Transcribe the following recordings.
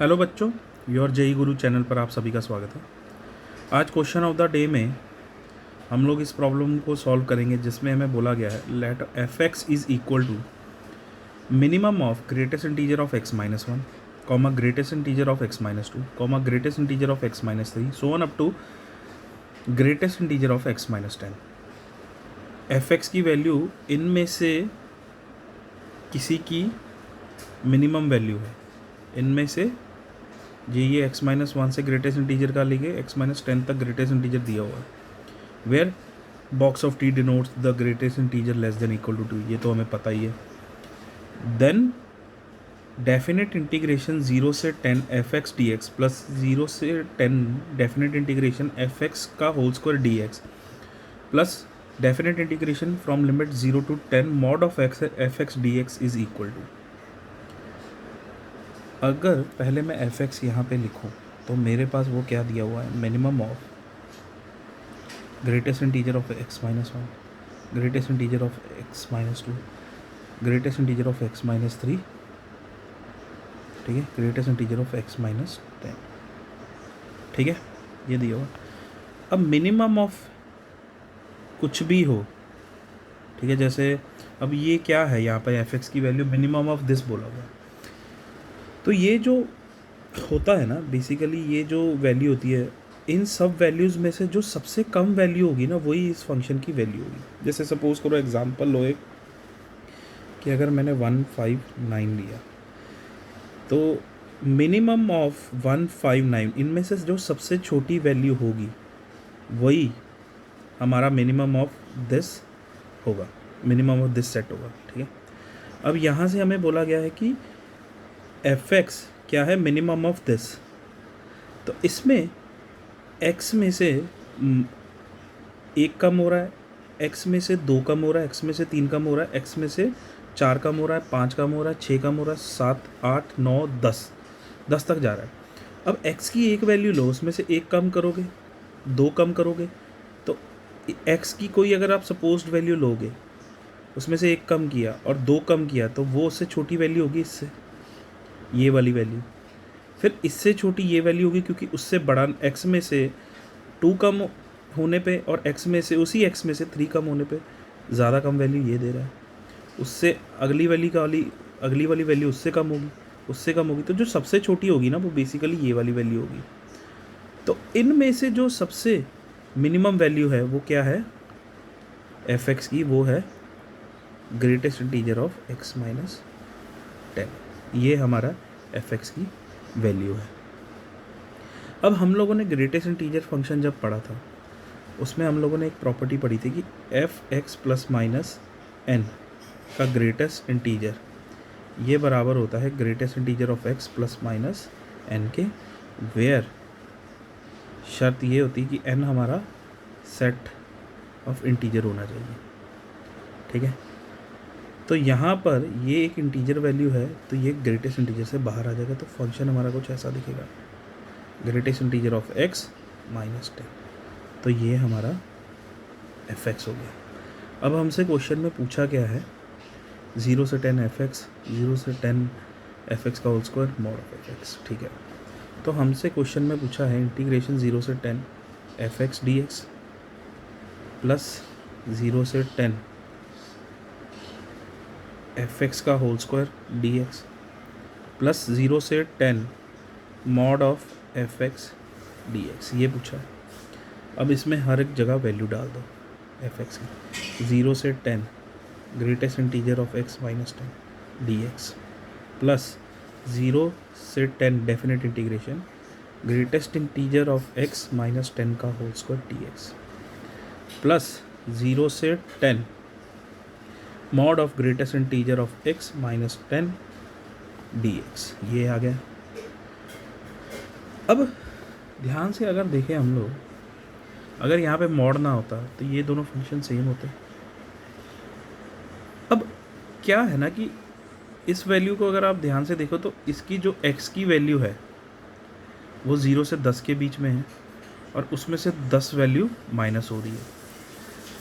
Hello बच्चों, your JEE Guru channel पर आप सभी का स्वागत है। आज क्वेश्चन ऑफ द डे में हम लोग इस प्रॉब्लम को सॉल्व करेंगे जिसमें हमें बोला गया है let f x is equal to minimum of greatest integer of x minus one comma greatest integer of x minus two comma greatest integer of x minus three so on up to greatest integer of x minus ten. F x की value इनमें से किसी की minimum value है। इनमें से ये x minus one से ग्रेटेस्ट इंटीजर का लेंगे, एक्स माइनस टेन तक ग्रेटेस्ट इंटीजर दिया हुआ है। Where box of t denotes the greatest integer less than equal to 2, ये तो हमें पता ही है। देन डेफिनेट इंटीग्रेशन 0 से 10 f x d x plus 0 से 10 डेफिनेट इंटीग्रेशन एफ एक्स का whole square d x plus definite integration from limit 0 to 10 mod of x f x d x is equal to. अगर पहले मैं F x यहाँ पर लिखूँ तो मेरे पास वो क्या दिया हुआ है, minimum of greatest integer of x minus one, greatest integer of x minus to, greatest integer of x minus three, ठीक है, greatest integer of x minus ten, ठीक है, ये दिया हुआ। अब मिनिमम ऑफ कुछ भी हो, ठीक है, जैसे अब ये क्या है, यहाँ पर एफ एक्स की वैल्यू मिनिमम ऑफ दिस बोला हुआ है। तो ये जो होता है ना, बेसिकली ये जो वैल्यू होती है, इन सब वैल्यूज़ में से जो सबसे कम वैल्यू होगी ना, वही इस फंक्शन की वैल्यू होगी। जैसे सपोज करो एग्जांपल लो एक, कि अगर मैंने 159 लिया तो मिनिमम ऑफ 159 इनमें से जो सबसे छोटी वैल्यू होगी वही हमारा मिनिमम ऑफ दिस होगा, मिनिमम ऑफ दिस सेट होगा, ठीक है। अब यहाँ से हमें बोला गया है कि एफ एक्स क्या है, मिनिमम ऑफ दिस। तो इसमें x में से एक कम हो रहा है, x में से दो कम हो रहा है, x में से तीन कम हो रहा है, x में से चार कम हो रहा है, पाँच कम हो रहा है, छः कम हो रहा है, सात आठ नौ दस, 10 तक जा रहा है। अब x की एक वैल्यू लो, उसमें से एक कम करोगे, दो कम करोगे, तो x की कोई अगर आप सपोज्ड वैल्यू लोगे, उसमें से एक कम किया और दो कम किया, तो वो उससे छोटी वैल्यू होगी इससे, ये वाली वैल्यू। फिर इससे छोटी ये वैल्यू होगी क्योंकि उससे बड़ा x में से 2 कम होने पे और x में से उसी x में से 3 कम होने पे ज़्यादा कम वैल्यू ये दे रहा है, उससे अगली वाली वैल्यू उससे कम होगी, उससे कम होगी, तो जो सबसे छोटी होगी ना वो बेसिकली ये वाली वैल्यू होगी। तो इनमें से जो सबसे मिनिमम वैल्यू है वो क्या है एफ एक्स की, वो है greatest integer of x minus 10। ये हमारा एफ एक्स की वैल्यू है। अब हम लोगों ने ग्रेटेस्ट इंटीजर फंक्शन जब पढ़ा था उसमें हम लोगों ने एक प्रॉपर्टी पढ़ी थी कि f x plus minus n का ग्रेटेस्ट इंटीजर ये बराबर होता है greatest integer of x plus minus n के, वेयर शर्त ये होती है कि एन हमारा सेट ऑफ इंटीजर होना चाहिए, ठीक है। तो यहाँ पर ये एक इंटीजर वैल्यू है, तो ये ग्रेटेस्ट इंटीजर से बाहर आ जाएगा, तो फंक्शन हमारा कुछ ऐसा दिखेगा, greatest integer of x minus 10। तो ये हमारा एफ एक्स हो गया। अब हमसे क्वेश्चन में पूछा क्या है, 0 से 10 एफ एक्स, 0 से 10 एफ एक्स का whole square mod of f x, ठीक है। तो हमसे क्वेश्चन में पूछा है इंटीग्रेशन 0 से 10 f x d x plus 0 से 10 एफ एक्स का whole square d x plus 0 से 10 mod of f x d x, ये पूछा है। अब इसमें हर एक जगह वैल्यू डाल दो एफ एक्स की, 0 से 10 greatest integer of x minus 10 d x plus 0 से 10 definite integration greatest integer of x minus 10 का whole square d x plus 0 से 10 mod of greatest integer of x minus 10 d x, ये आ गया। अब ध्यान से अगर देखें हम लोग, अगर यहाँ पे मॉड ना होता तो ये दोनों फंक्शन सेम होते। अब क्या है ना कि इस वैल्यू को अगर आप ध्यान से देखो तो इसकी जो x की वैल्यू है वो 0 से 10 के बीच में है और उसमें से 10 वैल्यू माइनस हो रही है।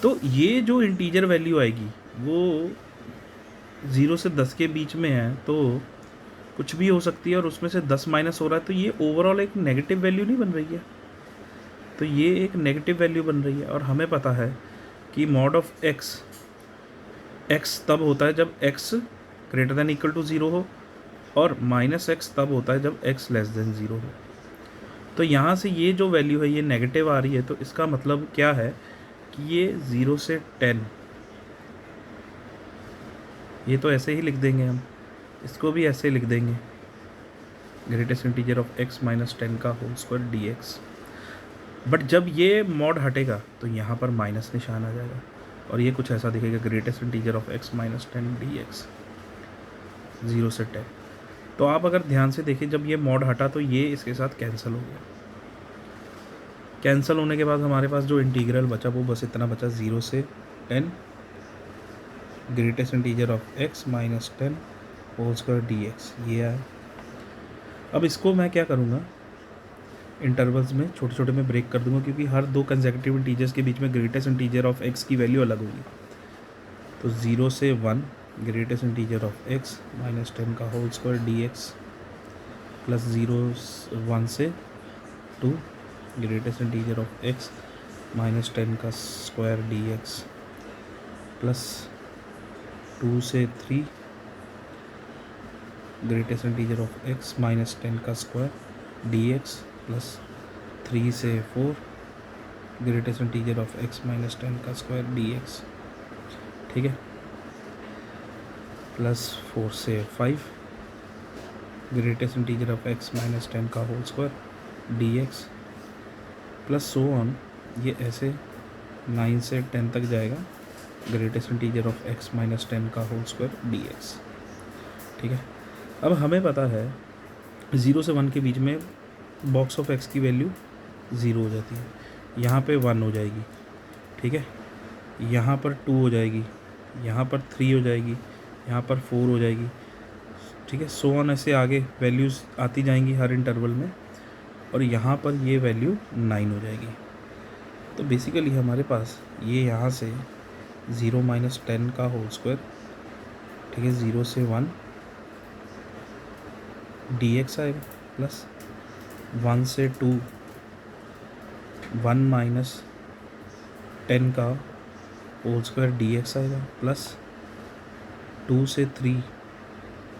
तो ये जो इंटीजर वैल्यू आएगी वो 0 से 10 के बीच में है, तो कुछ भी हो सकती है और उसमें से 10 माइनस हो रहा है, तो ये ओवरऑल एक नेगेटिव वैल्यू नहीं बन रही है। तो ये एक नेगेटिव वैल्यू बन रही है और हमें पता है कि मॉड ऑफ एक्स, एक्स तब होता है जब x greater than equal to 0 हो, और माइनस एक्स तब होता है जब एक्स लेस देन 0 हो। तो यहाँ से ये जो वैल्यू है ये नेगेटिव आ रही है, तो इसका मतलब क्या है कि ये 0 से 10, ये तो ऐसे ही लिख देंगे हम, इसको भी ऐसे लिख देंगे, greatest integer of x minus 10 का whole square d x. But जब ये मॉड हटेगा तो यहाँ पर माइनस निशान आ जाएगा और ये कुछ ऐसा दिखेगा, greatest integer of x minus 10 d x, 0 से 10। तो आप अगर ध्यान से देखें, जब ये मॉड हटा तो ये इसके साथ कैंसिल हो गया। कैंसिल होने के बाद हमारे पास जो इंटीग्रल बचा वो बस इतना बचा, 0 से 10 greatest integer of x minus 10 whole square d x, ये आया। अब इसको मैं क्या करूँगा, इंटरवल्स में छोटे छोटे में ब्रेक कर दूंगा, क्योंकि हर दो कंसेक्यूटिव इंटीजर्स के बीच में ग्रेटेस्ट इंटीजर ऑफ x की वैल्यू अलग होगी। तो 0 से 1 greatest integer of x minus 10 का whole square d x, plus 1 से 2 greatest integer of x minus 10 का स्क्वायर डी एक्स, प्लस 2 से 3 greatest integer of x minus 10 का स्क्वायर डी एक्स, प्लस 3 से 4 greatest integer of x minus 10 का square d x, ठीक है, plus 4 से 5 greatest integer of x minus 10 का whole square d x, plus so on, ये ऐसे 9 से 10 तक जाएगा, greatest integer of x minus 10 का होल स्क्वायर डी एक्स, ठीक है। अब हमें पता है 0 से 1 के बीच में बॉक्स ऑफ x की वैल्यू 0 हो जाती है, यहाँ पे 1 हो जाएगी, ठीक है, यहाँ पर 2 हो जाएगी, यहाँ पर 3 हो जाएगी, यहाँ पर 4 हो जाएगी, ठीक है, सो ऑन ऐसे आगे वैल्यूज़ आती जाएंगी हर इंटरवल में, और यहाँ पर ये वैल्यू 9 हो जाएगी। तो बेसिकली हमारे पास ये यहाँ से 0 माइनस 10 का होल स्क्वायर, ठीक है, 0 से 1 डी एक्स आएगा, प्लस 1 से 2 1 माइनस 10 का होल स्क्वायर डी एक्स आएगा, प्लस 2 से 3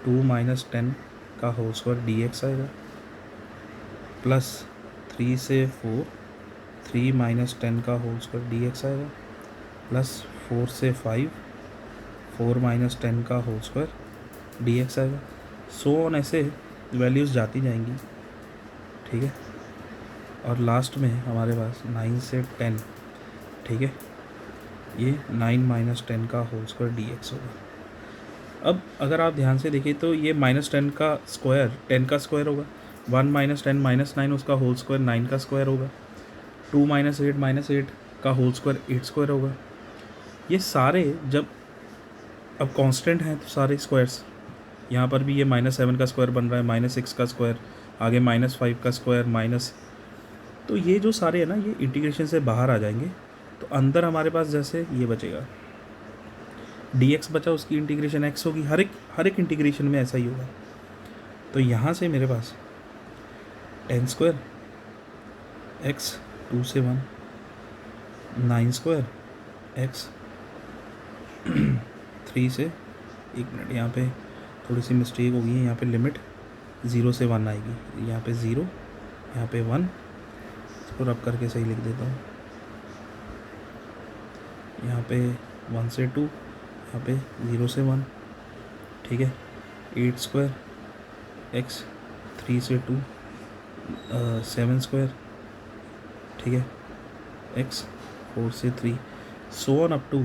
2 माइनस 10 का होल स्क्वायर डी एक्स आएगा, प्लस 3 से 4 3 माइनस 10 का होल स्क्वायर डी एक्स आएगा, प्लस 4 से 5 4 माइनस 10 का होल स्क्वायर डी एक्स आएगा। सो ऑन ऐसे वैल्यूज़ जाती जाएंगी, ठीक है, और लास्ट में हमारे पास 9 से 10, ठीक है, ये 9 माइनस 10 का होल स्क्वायर डी एक्स होगा। अब अगर आप ध्यान से देखिए तो ये माइनस 10 का स्क्वायर 10 का स्क्वायर होगा, 1 माइनस 10 माइनस 9 उसका होल स्क्वायर 9 का स्क्वायर होगा, 2 माइनस 8 का होल स्क्वायर 8 स्क्वायर होगा। ये सारे जब अब कांस्टेंट हैं तो सारे स्क्वायर्स, यहाँ पर भी ये -7 का स्क्वायर बन रहा है, -6 का स्क्वायर, आगे -5 का स्क्वायर माइनस, तो ये जो सारे हैं ना ये इंटीग्रेशन से बाहर आ जाएंगे। तो अंदर हमारे पास जैसे ये बचेगा dx बचा, उसकी इंटीग्रेशन x होगी, हर एक इंटीग्रेशन में ऐसा ही होगा। तो यहाँ से मेरे पास 10 स्क्वायर x 2 से 1 9 स्क्वायर x 3 से, एक मिनट यहाँ पे थोड़ी सी मिस्टेक हो गई है, यहाँ पे लिमिट 0 से 1 आएगी, यहाँ पे 0 यहाँ पे 1, इसको रब करके सही लिख देता हूँ, यहाँ पे 1 से 2, यहाँ पे 0 से 1, ठीक है, 8 स्क्वायर x 3 से 2 7 स्क्वायर, ठीक है, x 4 से 3, सो ऑन अप टू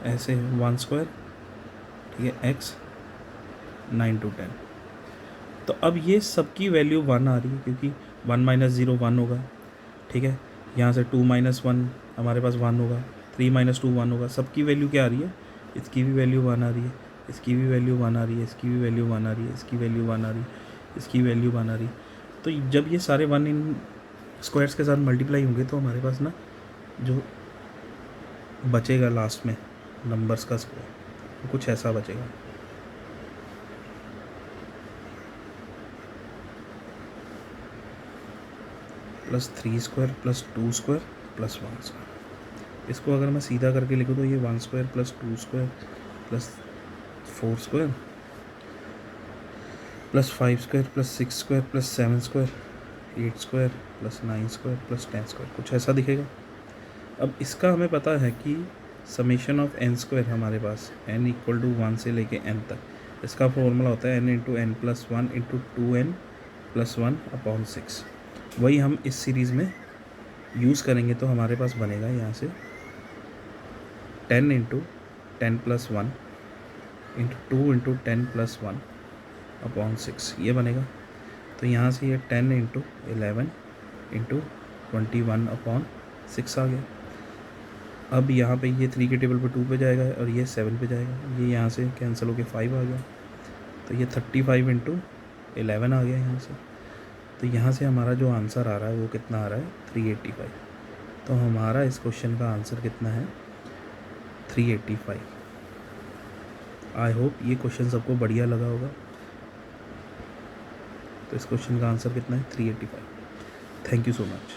ऐसे 1 स्क्वायर, ठीक है, x 9 to 10। तो अब ये सबकी वैल्यू 1 आ रही है, क्योंकि 1 माइनस 0 1 होगा, ठीक है, यहाँ से 2 माइनस 1 हमारे पास 1 होगा, 3 माइनस 2 1 होगा, सबकी वैल्यू क्या आ रही है, इसकी भी वैल्यू 1 आ रही है, इसकी भी वैल्यू 1 आ रही है, इसकी भी वैल्यू 1 आ रही है, इसकी वैल्यू 1 आ रही है, इसकी वैल्यू 1 आ रही है। तो जब ये सारे 1 इन स्क्वायर्स के साथ मल्टीप्लाई होंगे तो हमारे पास ना जो बचेगा लास्ट में नंबर्स का स्क्वायर कुछ ऐसा बचेगा। Plus 3 square plus 2 square plus 1 square. इसको अगर मैं सीधा करके लिखूँ तो ये 1 square plus 2 square plus 4 square plus 5 square plus 6 square plus 7 square 8 square plus 9 square plus 10 square, कुछ ऐसा दिखेगा। अब इसका हमें पता है कि समेशन ऑफ n स्क्वायर हमारे पास n इक्वल टू 1 से लेके n तक, इसका फॉर्मूला होता है n into n plus 1 into 2n plus 1 upon 6। वही हम इस सीरीज़ में यूज़ करेंगे तो हमारे पास बनेगा यहाँ से 10 into 10 plus 1 into 2 into 10 plus 1 upon 6, ये बनेगा। तो यहाँ से ये 10 इंटू 11 इंटू 21 अपॉन 6 आ गया। अब यहाँ पे ये 3 के टेबल पे 2 पे जाएगा और ये 7 पे जाएगा, ये यहाँ से कैंसिल होके 5 आ गया। तो ये 35 इंटू 11 आ गया यहाँ से। तो यहाँ से हमारा जो आंसर आ रहा है वो कितना आ रहा है 385। तो हमारा इस क्वेश्चन का आंसर कितना है 385। आई होप ये क्वेश्चन सबको बढ़िया लगा होगा। तो इस क्वेश्चन का आंसर कितना है 385। Thank you so much.